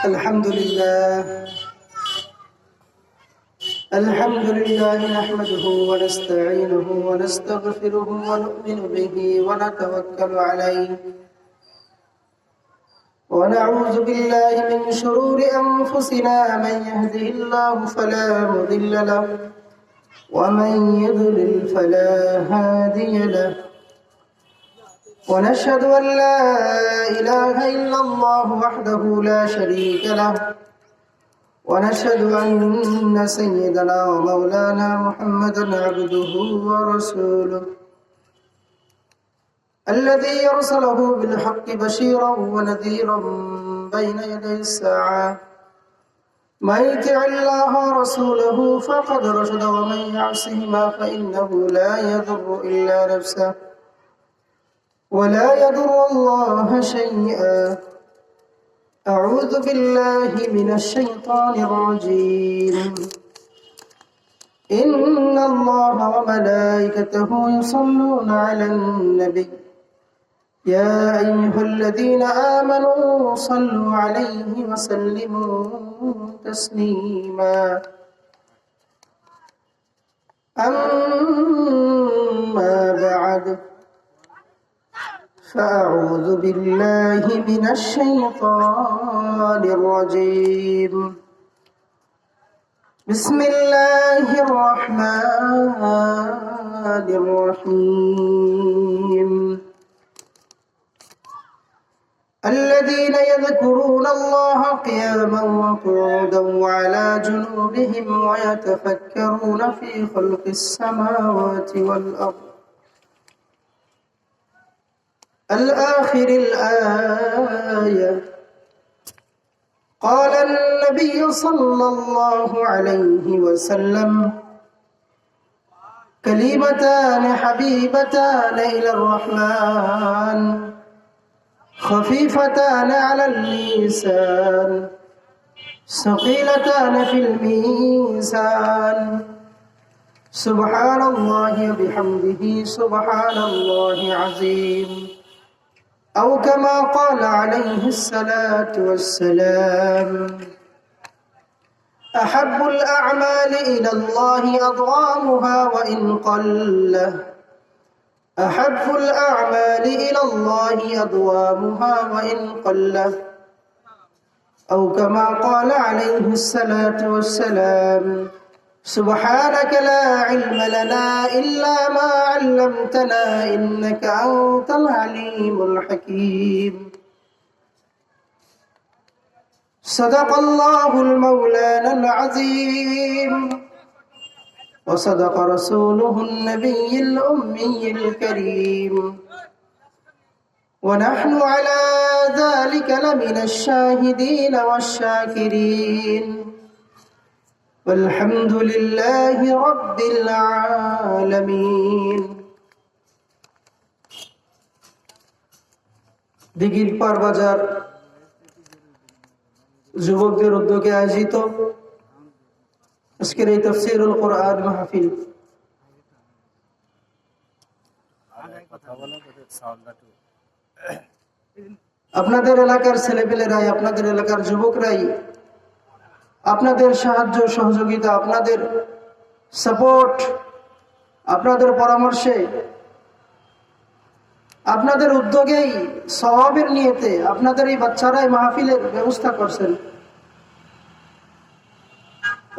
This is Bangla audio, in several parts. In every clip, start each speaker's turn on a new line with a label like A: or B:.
A: الحمد لله نحمده ونستعينه ونستغفره ونؤمن به ونتوكل عليه ونعوذ بالله من شرور أنفسنا من يهده الله فلا مضل له ومن يضلل فلا هادي له ونشهد أن لا إله إلا الله وحده لا شريك له ونشهد أن سيدنا ومولانا محمدا عبده ورسوله الذي أرسله بالحق بشيرا ونذيرا بين يدي الساعة من يطع الله ورسوله فقد رشد ومن يعصهما فإنه لا يضر إلا نفسه ولا يضر الله شيئا. أعوذ بالله من الشيطان الرجيم. إن الله وملائكته يصلون على النبي يا أيها الذين آمنوا صلوا عليه وسلموا تسليما. أما بعد فأعوذ بالله من الشيطان الرجيم. بسم الله الرحمن الرحيم. الذين يذكرون الله قياما وقعودا وعلى جنوبهم ويتفكرون في خلق السماوات والأرض الآخر الآية. قال النبي صلى الله عليه وسلم: كلمتان حبيبتان إلى الرحمن خفيفتان على اللسان ثقيلتان في الميزان سبحان الله وبحمده سبحان الله عظيم. أو كما قال عليه الصلاة والسلام: أحب الأعمال إلى الله أدوامها وإن قل. أحب الأعمال إلى الله أدوامها وإن قل. أو كما قال عليه الصلاة والسلام: سبحانك لا علم لنا إلا ما علمتنا إنك أنت العليم الحكيم. صدق الله المولانا العظيم وصدق رسوله النبي الأمي الكريم ونحن على ذلك لمن الشاهدين والشاكرين والحمد لله رب العالمين. দিঘির পার বাজার যুবকদের উদ্যোগে আয়োজিত আজকের এই তাফসীরুল কোরআন মাহফিল আপনাদের এলাকার ছেলেপেলেরাই, আপনাদের এলাকার যুবকরাই আপনাদের সাহায্য সহযোগিতা, আপনাদের সাপোর্ট, আপনাদের পরামর্শে, আপনাদের উদ্যোগেই সওয়াবের নিয়তে আপনাদের এই বাচ্চারাই মাহফিলের ব্যবস্থা করছেন।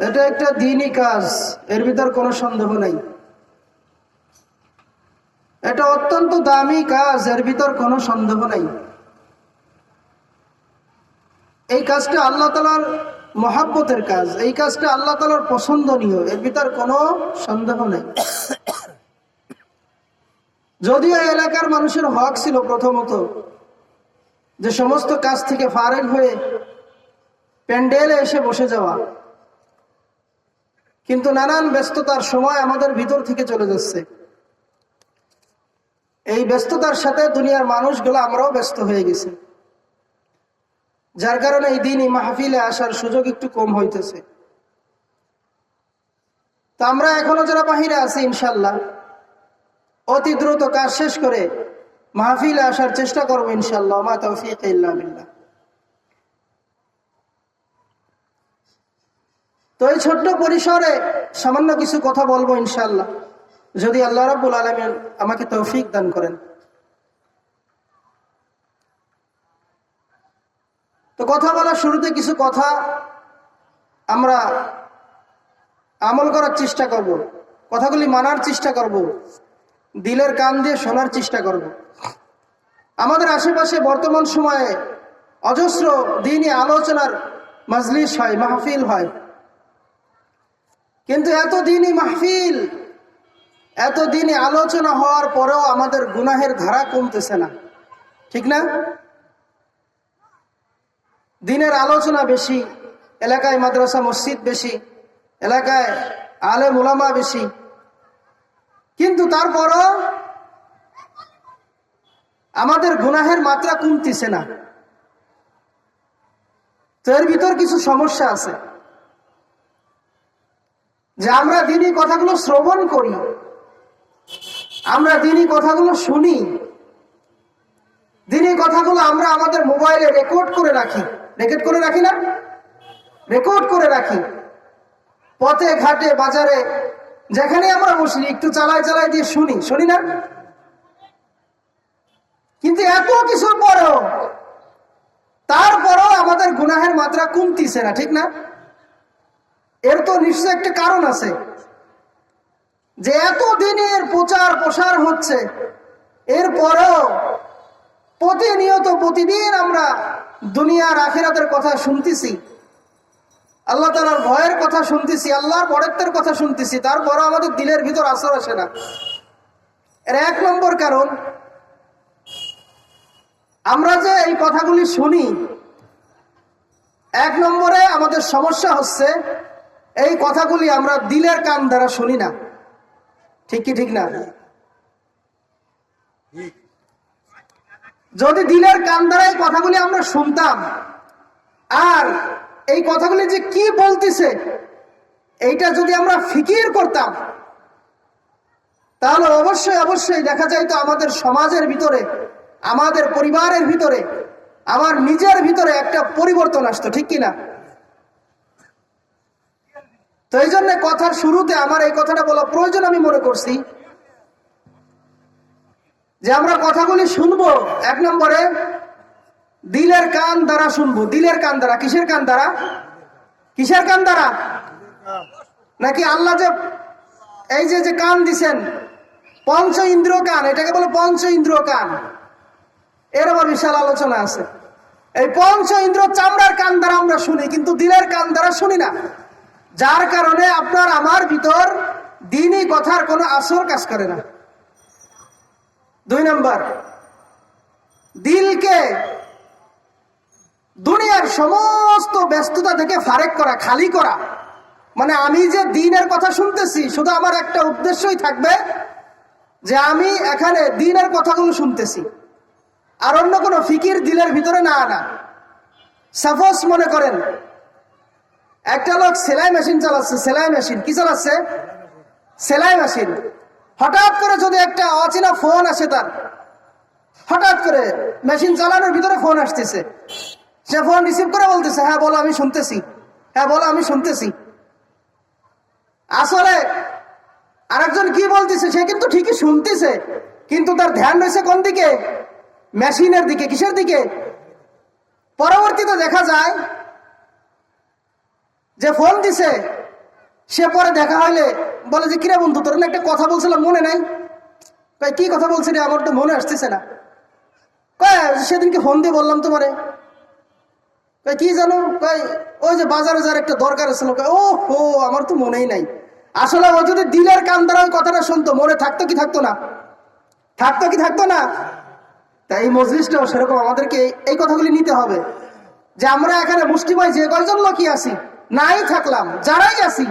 A: এটা একটা দ্বীনি কাজ, এর ভিতর কোনো সন্দেহ নাই। এটা অত্যন্ত দামি কাজ, এর ভিতর কোনো সন্দেহ নাই। এই কাজটা আল্লাহ তাআলার মহাব্বতের কাজ, এই কাজটা আল্লাহ তাআলার পছন্দনীয়, এর ভিতর কোনো সন্দেহ নেই। যদিও এলাকার মানুষের হক ছিল প্রথমত যে সমস্ত কাজ থেকে ফারেগ হয়ে প্যান্ডেলে এসে বসে যাওয়া, কিন্তু নানান ব্যস্ততার সময় আমাদের ভিতর থেকে চলে যাচ্ছে। এই ব্যস্ততার সাথে দুনিয়ার মানুষগুলো আমরাও ব্যস্ত হয়ে গেছি, যার কারণে এই দিনই মাহফিলে আসার সুযোগ একটু কম হইতেছে। তো আমরা এখনো যারা বাহিরে আছি ইনশাল্লাহ অতি দ্রুত কাজ শেষ করে মাহফিলে আসার চেষ্টা করবো ইনশাআল্লাহ। মা তাওফীক ইল্লা বিল্লাহ। তো এই ছোট্ট পরিসরে সামান্য কিছু কথা বলবো ইনশাআল্লাহ, যদি আল্লাহ রাব্বুল আলামিন আমাকে তৌফিক দান করেন। তো কথা বলার শুরুতে কিছু কথা আমরা আমল করার চেষ্টা করব, কথাগুলি মানার চেষ্টা করব, দিলের কান দিয়ে শোনার চেষ্টা করব। আমাদের আশেপাশে বর্তমান সময়ে অজস্র দ্বীনি আলোচনার মাজলিস হয়, মাহফিল হয়, কিন্তু এত দ্বীনি মাহফিল, এত দ্বীনি আলোচনা হওয়ার পরেও আমাদের গুনাহের ধারা কমতেছে না, ঠিক না? দ্বীনের আলোচনা বেশি, এলাকায় মাদ্রাসা মসজিদ বেশি, এলাকায় আলেম উলামা বেশি, কিন্তু তারপরও আমাদের গুনাহের মাত্রা কমতেছে না। তো এর ভিতর কিছু সমস্যা আছে, যে আমরা দ্বীনি কথাগুলো শ্রবণ করি, আমরা দ্বীনি কথাগুলো শুনি, দ্বীনি কথাগুলো আমরা আমাদের মোবাইলে রেকর্ড করে রাখি, রেকর্ড করে রাখি না, রেকর্ড করে রাখি, পথে ঘাটে বাজারে যেখানে আমরা বসি একটু চালাই চালাই দিয়ে শুনি, শুনি না? কিন্তু এত কিছুর পরেও তারপরেও আমাদের গুনাহের মাত্রা কমতিছে না, ঠিক না? এর তো নিশ্চয় একটা কারণ আছে, যে এত দিনের প্রচার প্রসার হচ্ছে, এরপরেও প্রতিনিয়ত প্রতিদিন আমরা দুনিয়ার আখিরাতের কথা শুনতেছি, আল্লাহ তাআলার ভয়ের কথা শুনতেছি, আল্লাহর বড়ত্বের কথা শুনতেছি, তারপরও আমাদের দিলের ভিতর আসর আসে না। এর এক নম্বর কারণ, আমরা যে এই কথাগুলি শুনি, এক নম্বরে আমাদের সমস্যা হচ্ছে এই কথাগুলি আমরা দিলের কান দ্বারা শুনি না, ঠিক কি ঠিক না? যদি দিলের কান দ্বারা এই কথাগুলি আমরা শুনতাম, আর এই কথাগুলি যে কি বলতেছে এইটা যদি আমরা ফিকির করতাম, তাহলে অবশ্যই অবশ্যই দেখা যাইতো আমাদের সমাজের ভিতরে, আমাদের পরিবারের ভিতরে, আমার নিজের ভিতরে একটা পরিবর্তন আসতো, ঠিক কিনা? তো এই জন্য কথার শুরুতে আমার এই কথাটা বলা প্রয়োজন আমি মনে করছি, যে আমরা কথাগুলি শুনবো, এক নম্বরে দিলের কান দ্বারা শুনবো। দিলের কান দ্বারা, কিসের কান দ্বারা? কিসের কান দ্বারা? নাকি আল্লাহ যে এই যে কান দিছেন, পঞ্চ ইন্দ্র কান, এটাকে বলে পঞ্চ ইন্দ্র কান, এর আবার বিশাল আলোচনা আছে। এই পঞ্চ ইন্দ্র চামড়ার কান দ্বারা আমরা শুনি, কিন্তু দিলের কান দ্বারা শুনি না, যার কারণে আপনার আমার ভিতর দ্বীনি কথার কোনো আসর কাজ করে না। দুই নম্বর, দিলকে দুনিয়ার সমস্ত ব্যস্ততা থেকে ফারেক করা, খালি করা। মানে আমি যে দ্বীনের কথা শুনতেছি, শুধু আমার একটা উদ্দেশ্যই থাকবে যে আমি এখানে দ্বীনের কথাগুলো শুনতেছি, আর অন্য কোনো ফিকির দিলের ভিতরে না আনা। সাপোজ মনে করেন একটা লোক সেলাই মেশিন চালাচ্ছে, সেলাই মেশিন কি চালাচ্ছে? সেলাই মেশিন। হঠাৎ করে যদি একটা অচেনা ফোন আসে তার, হঠাৎ করে মেশিন চালানোর ভিতরে ফোন আসতেছে, সে ফোন রিসিভ করে বলতেছে, হ্যাঁ বলো আমি শুনতেছি, হ্যাঁ বলো আমি শুনতেছি। আসলে আরেকজন কি বলতেছে, সে কিন্তু ঠিকই শুনতেছে, কিন্তু তার ধ্যান রয়েছে কোন দিকে? মেশিনের দিকে। কিসের দিকে? পরবর্তীতে দেখা যায় যে ফোন দিছে, সে পরে দেখা হইলে বলে যে কিরে বন্ধু, তোর না একটা কথা বলছিলাম মনে নাই? কয় কি কথা বলছি রে, আমার তো মনে আসতেছে না। কয় সেদিনকে ফোন দিয়ে বললাম তোমারে। কয় কি জানো? কয় ওই যে বাজারে যার একটা দরকার ছিল। কয় ও হো, আমার তো মনেই নাই। আসলে ও যদি দিলের কান দ্বারা ওই কথাটা শুনতো, মনে থাকতো কি থাকতো না? থাকতো কি থাকতো না? তাই এই মজলিসটাও সেরকম, আমাদেরকে এই কথাগুলি নিতে হবে, যে আমরা এখানে মুষ্টিময় যে কয়জন লোকই আছি, নাই থাকলাম, যারাই আছি,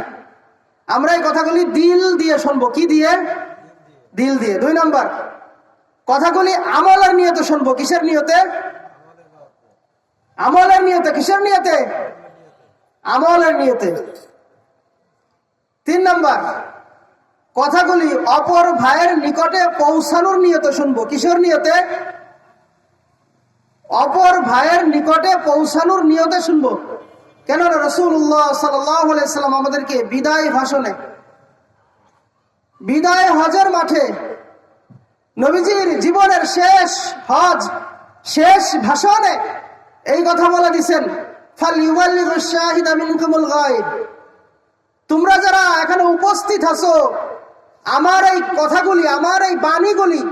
A: আমরা এই কথাগুলি দিল দিয়ে শুনবো। কি দিয়ে? দিল দিয়ে। দুই নম্বর, কথাগুলি আমলের নিয়তে শুনবো। কিসের নিয়তে? আমলের নিয়তে। কিসের নিয়তে? আমলের নিয়তে। তিন নম্বর, কথাগুলি অপর ভাইয়ের নিকটে পৌঁছানোর নিয়তে শুনবো। কিসের নিয়তে? অপর ভাইয়ের নিকটে পৌঁছানোর নিয়তে শুনবো। কেননা রাসূলুল্লাহ সাল্লাল্লাহু আলাইহি সাল্লাম আমাদেরকে বিদায় ভাষণে, বিদায় হজের মাঠে, নবীজির জীবনের শেষ হজ, শেষ ভাষণে এই কথা বলে দিয়েছেন, ফালইউবাল্লিগু শাহিদা মিনকুমুল গায়ব। তোমরা যারা এখানে উপস্থিত আছো, আমার এই কথাগুলি, আমার এই বাণীগুলি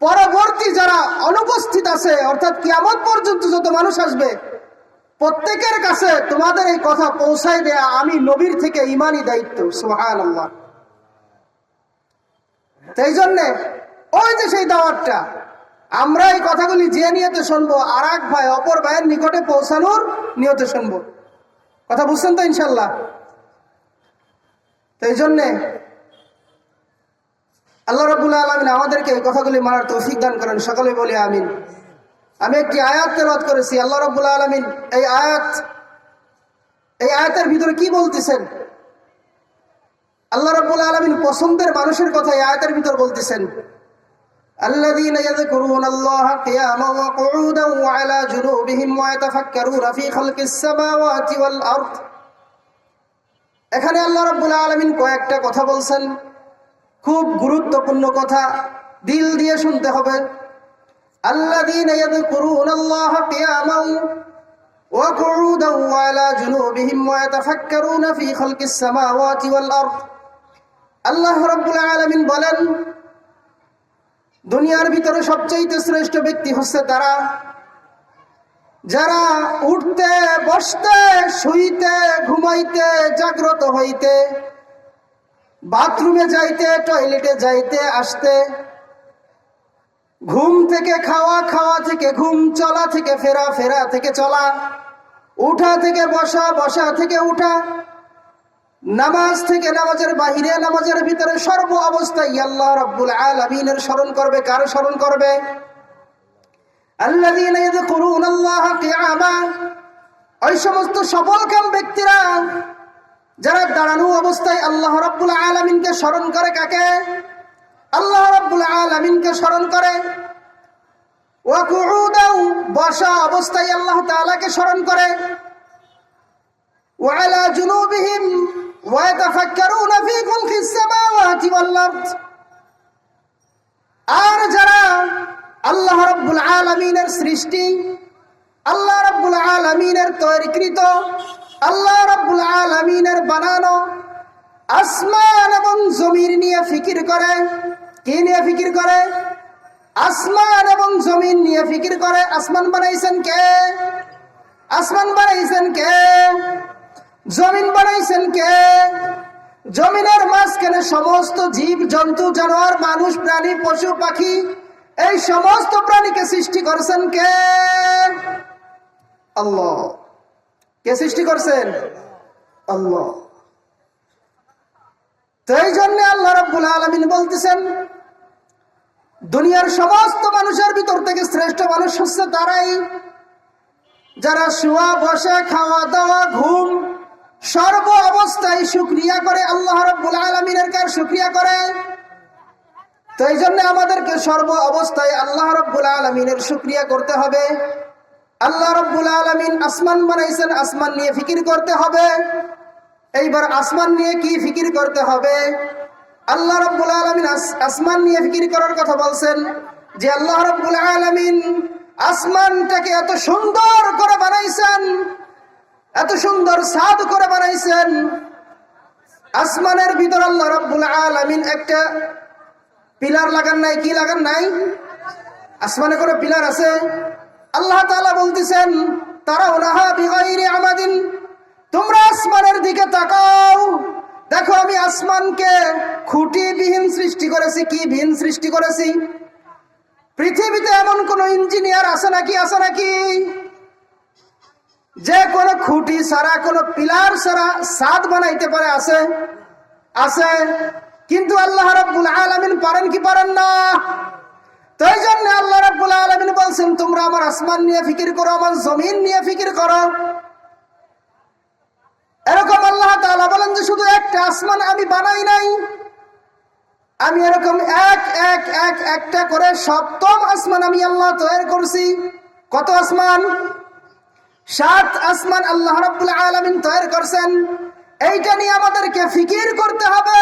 A: পরবর্তী যারা অনুপস্থিত আছে, অর্থাৎ কিয়ামত পর্যন্ত যত মানুষ আসবে, প্রত্যেকের কাছে তোমাদের এই কথা পৌঁছায় দেয়া আমি নবীর থেকে ঈমানি দায়িত্ব। সুবহানাল্লাহ। তাই জন্যে ওই যে সেই দাওয়াতটা আমরা এই কথাগুলি যে নিয়তে শুনবো, আর এক ভাই অপর ভাইয়ের নিকটে পৌঁছানোর নিয়তে শুনবো। কথা বুঝছেন তো ইনশাল্লাহ? এই জন্যে আল্লাহ রাব্বুল আলামিন আমাদেরকে এই কথাগুলি মানার তৌফিক দান করেন, সকলে বলি আমিন। আমি একটি আয়াত তেলাওয়াত করেছি। আল্লাহ রাব্বুল আলামিন এই আয়াতের ভিতরে কি বলতেছেন? আল্লাহ রাব্বুল আলামিন পছন্দের মানুষের কথা এই আয়াতের ভিতর বলতেছেন, الذين يذكرون الله قياما وقعودا وعلى جنوبهم ويتفكرون في خلق السماوات والأرض। এখানে আল্লাহ রাব্বুল আলামিন কয়েকটা কথা বলছেন, খুব গুরুত্বপূর্ণ কথা, দিল দিয়ে শুনতে হবে। الذين يذكرون الله قياما وقعودا وعلى جنوبهم ويتفكرون في خلق السماوات والأرض। আল্লাহ রাব্বুল আলামিন বলেন, দুনিয়ার ভিতরে সবচেয়ে শ্রেষ্ঠ ব্যক্তি হচ্ছে তারা যারা উঠতে, বসতে, শুইতে, ঘুমাইতে, জাগ্রত হইতে, বাথরুমে যাইতে, টয়লেটে যাইতে আসতে, ঘুম থেকে খাওয়া, খাওয়া থেকে ঘুম, চলা থেকে ফেরা, ফেরা থেকে চলা, উঠা থেকে বসা, বসা থেকে উঠা, নামাজ থেকে নামাজের বাহিরে, নামাজের ভিতরে, সর্ব অবস্থায় আল্লাহ রাব্বুল আলামিনের স্মরণ করবে। কার স্মরণ করবে? আল্লাযীনা ইয়াযকুরুনাল্লাহা কিয়ামা, ওই সমস্ত সফলকাম ব্যক্তিরা যারা দাঁড়ানো অবস্থায় আল্লাহ রাব্বুল আলামিনকে স্মরণ করে। কাকে? আল্লাহ রাব্বুল আলামিনকে স্মরণ করে। ওয়া কুউদাও, বসা অবস্থায় আল্লাহ তাআলাকে স্মরণ করে। ওয়া আলা জুনুবিহিম ওয়া ইয়াতাফাক্কারুনা ফী খালকিস সামাওয়াতি ওয়াল আরদ, আর যারা আল্লাহ রাব্বুল আলামিনের সৃষ্টি, আল্লাহ রাব্বুল আলামিনের তৈরিকৃত, আল্লাহ রাব্বুল আলামিনের বানানো আসমান এবং জমিন নিয়ে ফিকির করে। কি নিয়ে ফিকির করে? আসমান এবং জমিন নিয়ে ফিকির করে। আসমান বানাইছেন কে? আসমান বানাইছেন কে? জমিন বানাইছেন কে? জমিনের মাঝখানে সমস্ত জীব জন্তু, জানোয়ার, মানুষ, প্রাণী, পশু পাখি, এই সমস্ত প্রাণীকে সৃষ্টি করছেন কে? আল্লাহ। কে সৃষ্টি করছেন? আল্লাহ। তো এই জন্য আল্লাহ রাব্বুল আলামিন বলতেছেন, দুনিয়ার সমস্ত মানুষের ভিতর থেকে শ্রেষ্ঠ মানুষ হচ্ছে তারাই যারা শোয়া, বসা, খাওয়া দাওয়া, ঘুম, সর্ব অবস্থায় শুকরিয়া করে। আল্লাহ রাব্বুল আলামিনের কার শুকরিয়া করে? তো এই জন্য আমাদেরকে সর্ব অবস্থায় আল্লাহ রাব্বুল আলামিনের শুকরিয়া করতে হবে। আল্লাহ রাব্বুল আলামিন আসমান বানাইছেন, আসমান নিয়ে ফিকির করতে হবে। এইবার আসমান নিয়ে কি ফিকির করতে হবে? আল্লাহ রাব্বুল আলামিন আসমান নিয়ে ফিকির করার কথা বলছেন যে আল্লাহ রাব্বুল আলামিন আসমানটাকে এত সুন্দর করে বানাইছেন, এত সুন্দর ছাদ করে বানাইছেন। আসমানের ভিতর আল্লাহ রাব্বুল আলামিন একটা পিলার লাগান নাই। কি লাগান নাই? আসমানে কোনো পিলার আছে? আল্লাহ তাআলা বলতেছেন, তারাউনাহা বিগাইরি আমাদিন, তোমরা আসমানের দিকে তাকাও, দেখো আমি আসমানকে খুঁটি বিহীন সৃষ্টি করেছি। কি বিহীন সৃষ্টি করেছি? পৃথিবীতে এমন কোন ইঞ্জিনিয়ার আছে নাকি? আছে নাকি যে কোন খুঁটি ছাড়া, কোন পিলার ছাড়া ছাদ বানাইতে পারে? আছে? আছে। কিন্তু আল্লাহ রাব্বুল আলামিন পারেন কি পারেন না? তো এই জন্য আল্লাহ রাব্বুল আলামিন বলছেন, তোমরা আমার আসমান নিয়ে ফিকির করো, আমার জমিন নিয়ে ফিকির করো। এরকম আল্লাহ তাআলা বলেন যে শুধু একটা আসমান আমি বানাই নাই, আমি এরকম একটা করে সপ্তম আসমান আমি আল্লাহ তৈরি করছি। কত আসমান? সাত আসমান আল্লাহ রাব্বুল আলামিন তৈরি করছেন। এইটা নিয়ে আমাদেরকে ফিকির করতে হবে।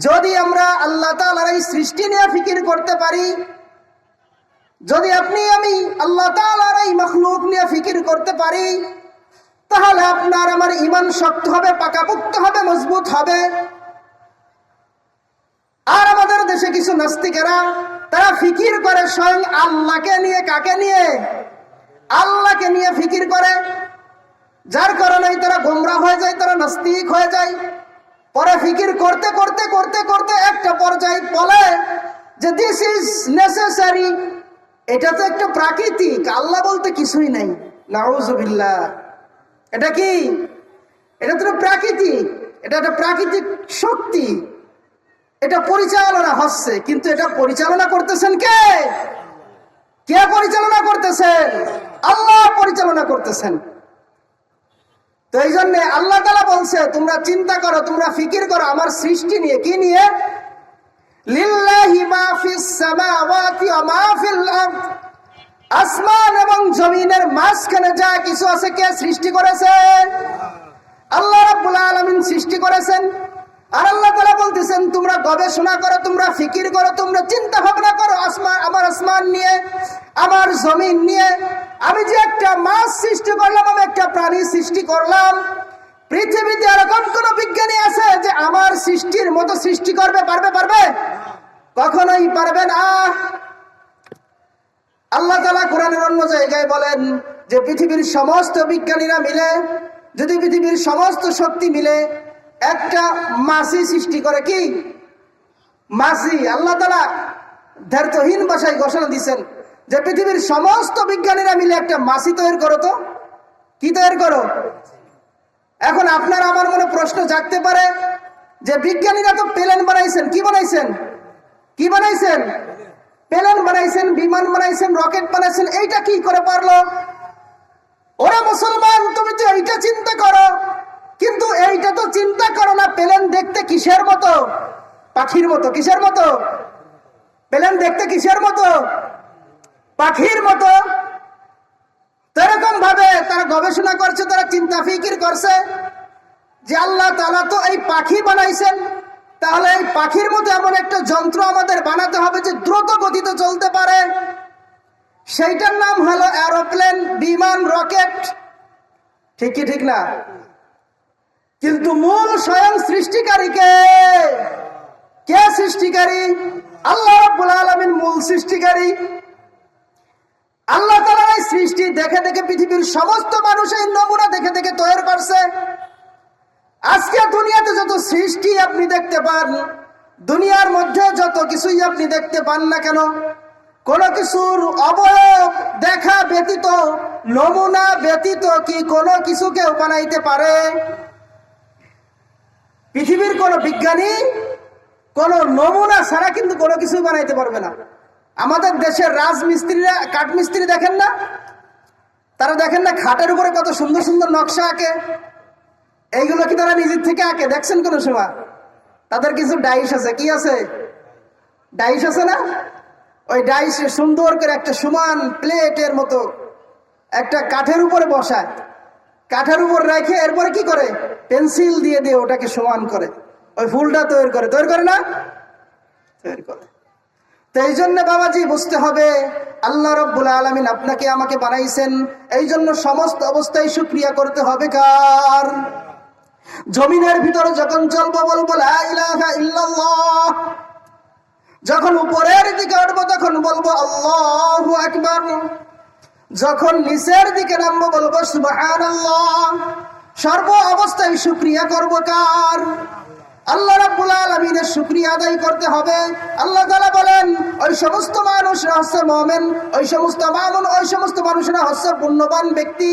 A: যদি আমরা আল্লাহ তাআলার এই সৃষ্টি নিয়ে ফিকির করতে পারি, যদি আপনি আমি আল্লাহ তাআলার এই মাখলুক নিয়ে ফিকির করতে পারি, তাহলে আপনার আমার ঈমান শক্ত হবে, পাকাপোক্ত হবে, মজবুত হবে। আর আমাদের দেশে কিছু নাস্তিকেরা তারা ফিকির করে স্বয়ং আল্লাহকে নিয়ে। কাকে নিয়ে? আল্লাহকে নিয়ে ফিকির করে, যার কারণে তারা গোমরা হয়ে যায়, তারা নাস্তিক হয়ে যায়। পরে ফিকির করতে করতে করতে করতে একটা পর্যায়ে বলে যে দিস ইজ নেসেসারি, এটা তো একটা প্রাকৃতিক, আল্লাহ বলতে কিছুই নাই। নাউযুবিল্লাহ। এটা কি? এটা তো প্রাকৃতিক, এটা একটা প্রাকৃতিক শক্তি, এটা পরিচালনা হচ্ছে। কিন্তু এটা পরিচালনা করতেছেন কে? কে পরিচালনা করতেছেন? আল্লাহ পরিচালনা করতেছেন। তো এই জন্য আল্লাহ তাআলা বলছে তোমরা চিন্তা করো, তোমরা ফিকির করো আমার সৃষ্টি নিয়ে। কি নিয়ে? লিল্লাহি মা ফিস সামাওয়াতি ওয়া মা ফিল আরদ, আসমান এবং জমিনের মাঝখানে যা কিছু আছে কে সৃষ্টি করেছেন? আল্লাহ রাব্বুল আলামিন সৃষ্টি করেছেন। আর আল্লাহ তাআলা বলতেছেন তোমরা গবেষণা করো, তোমরা ফিকির করো, তোমরা চিন্তা ভাবনা করো আমার আসমান নিয়ে, আমার জমিন নিয়ে। আমি যে একটা মাছ সৃষ্টি করলাম, আমি একটা প্রাণী সৃষ্টি করলাম, পৃথিবীতে এরকম কোন বিজ্ঞানী আছে যে আমার সৃষ্টির মতো সৃষ্টি করবে? পারবে? কখনোই পারবে না। আল্লাহ তাআলা কোরআনের অন্য জায়গায় বলেন যে পৃথিবীর সমস্ত বিজ্ঞানীরা মিলে, যদি পৃথিবীর সমস্ত শক্তি মিলে একটা মাছি সৃষ্টি করে, কি মাছি? আল্লাহ তাআলা দ্ব্যর্থহীন ভাষায় ঘোষণা দিচ্ছেন যে পৃথিবীর সমস্ত বিজ্ঞানীরা মিলে একটা মাছি তৈরি করো। তো কি তৈরি করো? এখন আপনার আমার মনে প্রশ্ন জাগতে পারে যে বিজ্ঞানীরা তো প্লেন বানাইছেন। কি বানাইছেন? কি বানাইছেন? প্লেন বানাইছেন, বিমান বানাইছেন, রকেট বানাইছেন। এইটা কি করে পারলো? ওরা মুসলমান, তুমি তো এইটা চিন্তা করো, কিন্তু এইটা তো চিন্তা করো না প্লেন দেখতে কিসের মতো? পাখির মতো। কিসের মতো? প্লেন দেখতে কিসের মতো? পাখির মতো। এরকম ভাবে তারা গবেষণা করছে, তারা চিন্তা ফিকির করছে যে আল্লাহ তাআলা তো এই পাখি বানাইছেন, তাহলে এই পাখির মতো এমন একটা যন্ত্র আমাদের বানাতে হবে যে দ্রুত গতিতে চলতে পারে। সেইটার নাম হলো এরোপ্লেন, বিমান, রকেট। ঠিক কি ঠিক না? কিন্তু মূল স্বয়ং সৃষ্টিকারী কে? কে সৃষ্টিকারী? আল্লাহ রাব্বুল আলামিন মূল সৃষ্টিকারী। আল্লাহ তাআলার এই সৃষ্টি দেখে দেখে পৃথিবীর সমস্ত মানুষ এই নমুনা দেখে দেখে তৈরি করছে। আজকে দুনিয়াতে যত সৃষ্টি আপনি দেখতে পান, দুনিয়ার মধ্যে যত কিছুই আপনি দেখতে পান না কেন, কোন কিছুর অবয়ব দেখা ব্যতীত, নমুনা ব্যতীত কি কোনো কিছু কেউ বানাইতে পারে? পৃথিবীর কোন বিজ্ঞানী কোন নমুনা ছাড়া কিন্তু কোনো কিছুই বানাইতে পারবে না। আমাদের দেশের রাজমিস্ত্রিরা, কাঠমিস্ত্রি দেখেন না? তারা দেখেন না খাটের উপরে কত সুন্দর সুন্দর নকশা আঁকে? এইগুলো কি তারা নিজের থেকে আঁকে? দেখছেন কোন সময়? তাদের কিছু ডাইস আছে। কি আছে? ডাইস আছে না? ওই ডাইসে সুন্দর করে একটা সমান প্লেটের মতো একটা কাঠের উপরে বসায়, কাঠের উপর রেখে এরপরে কি করে? পেন্সিল দিয়ে দিয়ে ওটাকে সমান করে ওই ফুলটা তৈরি করে। তৈরি করে না? তৈরি করে। তো এই জন্য বাবাজি বুঝতে হবে আল্লাহ রাব্বুল আলামিন আপনাকে আমাকে বানাইছেন, এই জন্য সমস্ত অবস্থায় শুকরিয়া করতে হবে কার? জমিনের ভিতরে যখন চলবো বলবো লা ইলাহা ইল্লাল্লাহ, যখন উপরের দিকে উঠবো তখন বলবো আল্লাহু আকবার, যখন নিচের দিকে নামবো বলবো সুবহানাল্লাহ। সর্ব অবস্থায় শুকরিয়া করব কার? আল্লাহ রাব্বুল আলামিনের শুকরিয়া আদায় করতে হবে। আল্লাহ তাআলা বলেন ওই সমস্ত মানুষরা হচ্ছে মুমিন, ওই সমস্ত মানুষরা হচ্ছে পুণ্যবান ব্যক্তি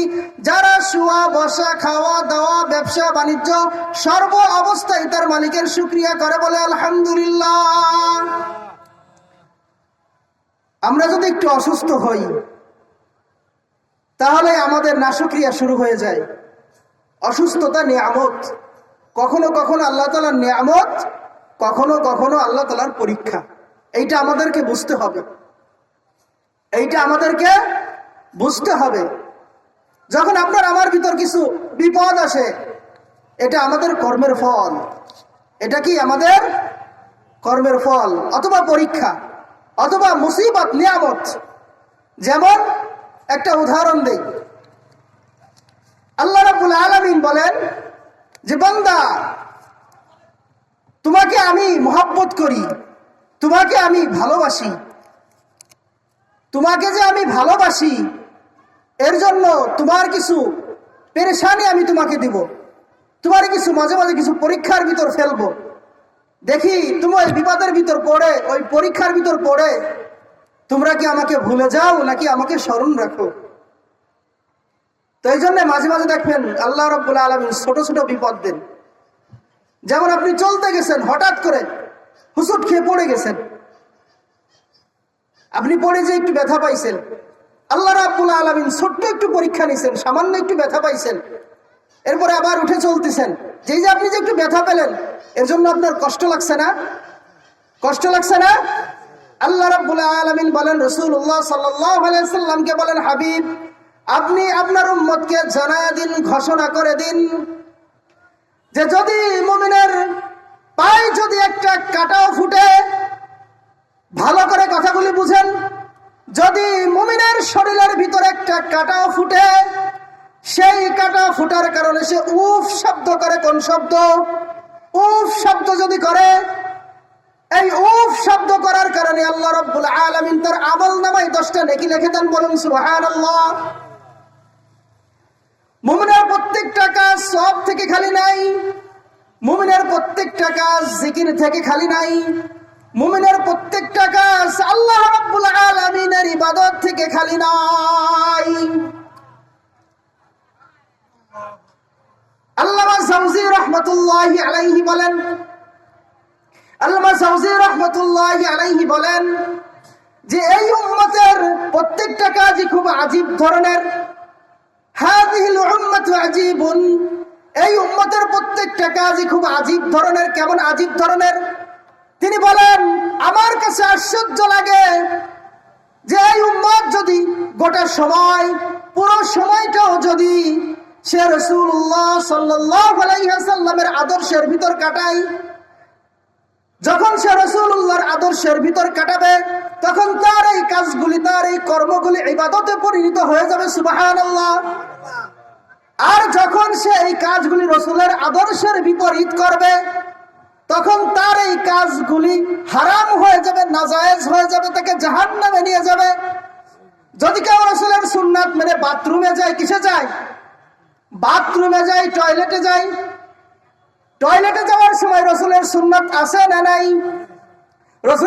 A: যারা শুয়া বসা খাওয়া দাওয়া ব্যবসা বাণিজ্য সর্ব অবস্থায় তার মালিকের শুকরিয়া করে, বলে আলহামদুলিল্লাহ। আমরা যদি একটু অসুস্থ হই তাহলে আমাদের নাশুকরিয়া শুরু হয়ে যায়। অসুস্থতা নিয়ামত, কখনো কখনো আল্লাহ তাআলার নিয়ামত, কখনো কখনো আল্লাহ তাআলার পরীক্ষা। এইটা আমাদেরকে বুঝতে হবে, এইটা আমাদেরকে বুঝতে হবে। যখন আপনার আমার ভিতর কিছু বিপদ আসে, এটা আমাদের কর্মের ফল। এটা কি আমাদের কর্মের ফল, অথবা পরীক্ষা, অথবা মুসিবত, নিয়ামত। যেমন একটা উদাহরণ দেই, আল্লাহ রাব্বুল আলামিন বলেন যে বান্দা, তোমাকে আমি মহব্বত করি, তোমাকে আমি ভালোবাসি। তোমাকে যে আমি ভালোবাসি, এর জন্য তোমার কিছু পেরেশানি আমি তোমাকে দিব, তোমার কিছু মাঝে মাঝে কিছু পরীক্ষার ভিতর ফেলবো। দেখি তুমি ওই বিপদের ভিতর পড়ে, ওই পরীক্ষার ভিতর পড়ে তোমরা কি আমাকে ভুলে যাও নাকি আমাকে স্মরণ রাখো। তো এই জন্য মাঝে মাঝে দেখবেন আল্লাহ রাব্বুল আলামিন ছোট ছোট বিপদ দেন। যেমন আপনি চলতে গেছেন, হঠাৎ করে হুসুট খেয়ে পড়ে গেছেন, আপনি পড়ে যে একটু ব্যথা পাইছেন, আল্লাহ রাব্বুল আলামিন ছোট্ট একটু পরীক্ষা নিছেন, সামান্য একটু ব্যথা পাইছেন, এরপরে আবার উঠে চলতেছেন। যেই যে আপনি যে একটু ব্যথা পেলেন, এর জন্য আপনার কষ্ট লাগছে না? কষ্ট লাগছে না? আল্লাহ রাব্বুল আলামিন বলেন, রাসূলুল্লাহ সাল্লাল্লাহু আলাইহি সাল্লামকে বলেন, হাবিব, আপনি আপনার উম্মতকে জানায়া দিন, ঘোষণা করে দিন যে যদি মুমিনের পায়ে যদি একটা কাঁটাও ফুটে, ভালো করে কথাগুলি বুঝেন, যদি মুমিনের শরীরের ভিতরে একটা কাঁটাও ফুটে, সেই কাঁটা ফুটার কারণে সে উফ শব্দ করে। কোন শব্দ? উফ শব্দ যদি করে, এই উফ শব্দ করার কারণে আল্লাহ রাব্বুল আলামিন তার আমলনামায় 10টা নেকি লিখে দেন। বলুন সুবহানাল্লাহ। মুমিনের প্রত্যেকটা কাজ সব থেকে খালি নাই, মুমিনের প্রত্যেকটা কাজ জিকির থেকে খালি নাই, মুমিনের প্রত্যেকটা কাজ আল্লাহ রাব্বুল আলামিনের ইবাদত থেকে খালি নাই। আল্লামা জাওজি রাহমাতুল্লাহি আলাইহি বলেন, আল্লামা জাওজি রাহমাতুল্লাহি আলাইহি বলেন যে এই উম্মতের প্রত্যেকটা কাজই খুব আজীব ধরনের। হাযিহিল উম্মাতু আজীবুন, এই উম্মতের প্রত্যেকটা কাজই খুব আজীব ধরনের। কেমন আজীব ধরনের? তিনি বলেন, আমার কাছে আশ্চর্য লাগে যে এই উম্মত যদি গোটা সময়, পুরো সময়টাও যদি সে রাসূলুল্লাহ সাল্লাল্লাহু আলাইহি ওয়াসাল্লামের আদর্শের ভিতর কাটায়, যখন সে রাসূলুল্লাহর আদর্শের ভিতর কাটাবে, তখন তার এই কাজগুলি, তার এই কর্মগুলি ইবাদতে পরিণত হয়ে যাবে। সুবহানাল্লাহ। আর যখন সে এই কাজগুলি রাসূলের আদর্শের বিপরীত করবে, তখন তার এই কাজগুলি হারাম হয়ে যাবে, নাজায়েজ হয়ে যাবে, তাকে জাহান্নামে নিয়ে যাবে। যদি কেউ রাসূলের সুন্নাত মেনে বাথরুমে যায়, কিসে যায়? বাথরুমে যায়, টয়লেটে যায়। টয়লেটে যাওয়ার সময় রাসূলের সুন্নাত আছে না নাই?